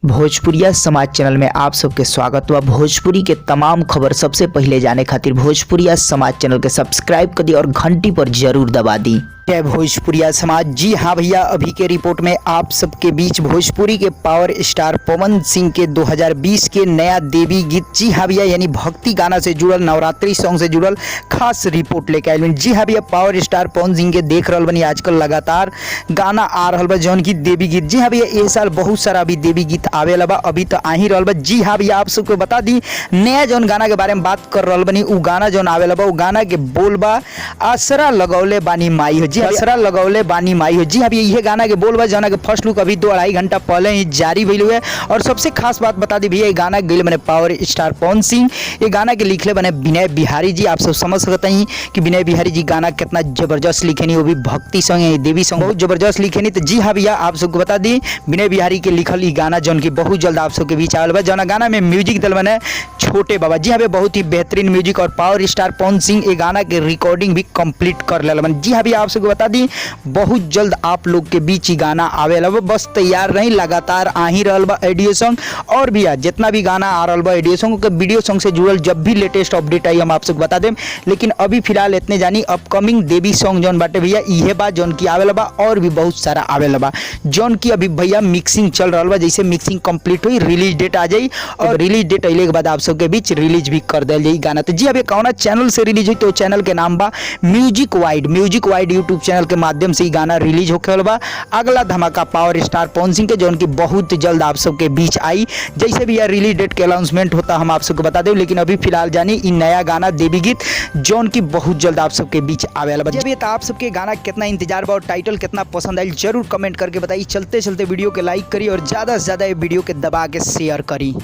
भोजपुरिया समाज चैनल में आप सबके स्वागत बा। भोजपुरी के तमाम खबर सबसे पहले जाने खातिर भोजपुरिया समाज चैनल के सब्सक्राइब कर दी और घंटी पर जरूर दबा दी। जय भोजपुरिया समाज। जी हाँ भैया, अभी के रिपोर्ट में आप सबके बीच भोजपुरी के पावर स्टार पवन सिंह के 2020 के नया देवी गीत, जी हाँ भैया, यानी भक्ति गाना से जुड़ल, नवरात्रि सॉन्ग से जुड़ल खास रिपोर्ट लेके आयल। जी हाँ भैया, पावर स्टार पवन सिंह के देख रहल बनी आजकल लगातार गाना आ रहल बा जौन की देवी गीत। जी हाँ भैया, इस साल बहुत सारा अभी देवी गीत आवेला बा, अभी तो आ ही रहल बा। जी हाँ भैया, आप सबको बता दी नया जौन गाना के बारे में बात कर रहल बनी, उ गाना जौन आवेला बा, उ गाना के बोल बा आसरा लगौले बानी माई हो। जी आसरा लगौले बानी माई हो। जी हाँ भैया, यह गाना के बोल बा जौना के फर्स्ट लुक अभी 2-2.5 घंटा पहले ही जारी भइल हुए। और सबसे खास बात बता दी भैया, ये गाना गइल बने पावर स्टार पवन सिंह, ये गाना के लिखले बने विनय बिहारी जी। आप सब समझ सकते हैं कि विनय बिहारी जी गाना कितना जबरदस्त लिखेनी, वो भी भक्ति सॉन्ग, देवी सॉन्ग बहुत जबरदस्त लिखेनी। तो जी हाँ भैया, आप सबको बता दी विनय बिहारी के लिखल ये गाना जौन की बहुत जल्द आप सबके बीच आवल बा। जौना गाना में म्यूजिक दल बने छोटे बाबा। जी हाँ भैया, बहुत ही बेहतरीन म्यूजिक और पावर स्टार पवन सिंह ये गाना के रिकॉर्डिंग भी कंप्लीट कर ले बन। जी हाँ भैया, आप सबको बता दी बहुत जल्द आप लोग के बीच ही गाना आवेला बा, बस तैयार रही, लगातार आ ही रहल बा ऑडियो सॉन्ग। और भैया जितना भी गाना आ रहल बा ऑडियो सॉन्ग के वीडियो सॉन्ग से जुड़ल जब भी लेटेस्ट अपडेट आई हम आप सबको बता देम। लेकिन अभी फिलहाल इतने जानी अपकमिंग देवी सॉन्ग जौन बाटे भैया इहे बा जौन की आवेला बा, और भी बहुत सारा आवेला बा जौन की अभी भैया मिक्सिंग चल रहल बा। जैसे मिक्सिंग कंप्लीट हुई रिलीज डेट आ जाई, और रिलीज डेट अइले के बाद आप सबके बीच रिलीज भी कर देल जाई गाना। तो जी अभी कौन चैनल से रिलीज हुई, तो चैनल के नाम बा म्यूजिक वाइड यूट्यूब चैनल के माध्यम से गाना रिलीज होके वाला बा। अगला धमाका पावर स्टार पवन सिंह के जौन की बहुत जल्द आप सबके बीच आई। जैसे भी यार रिलीज डेट के अनाउंसमेंट होता हम आप सबको बता दें। लेकिन अभी फिलहाल जानी इन नया गाना देवी गीत जौन की बहुत जल्द आप सबके बीच आवे वाला बा। तो आप सबके गाना कितना इंतजार बा और टाइटल कितना पसंद आयल जरूर कमेंट करके बताइए। चलते चलते वीडियो के लाइक करी और ज्यादा से ज्यादा ये वीडियो के दबा के शेयर करी।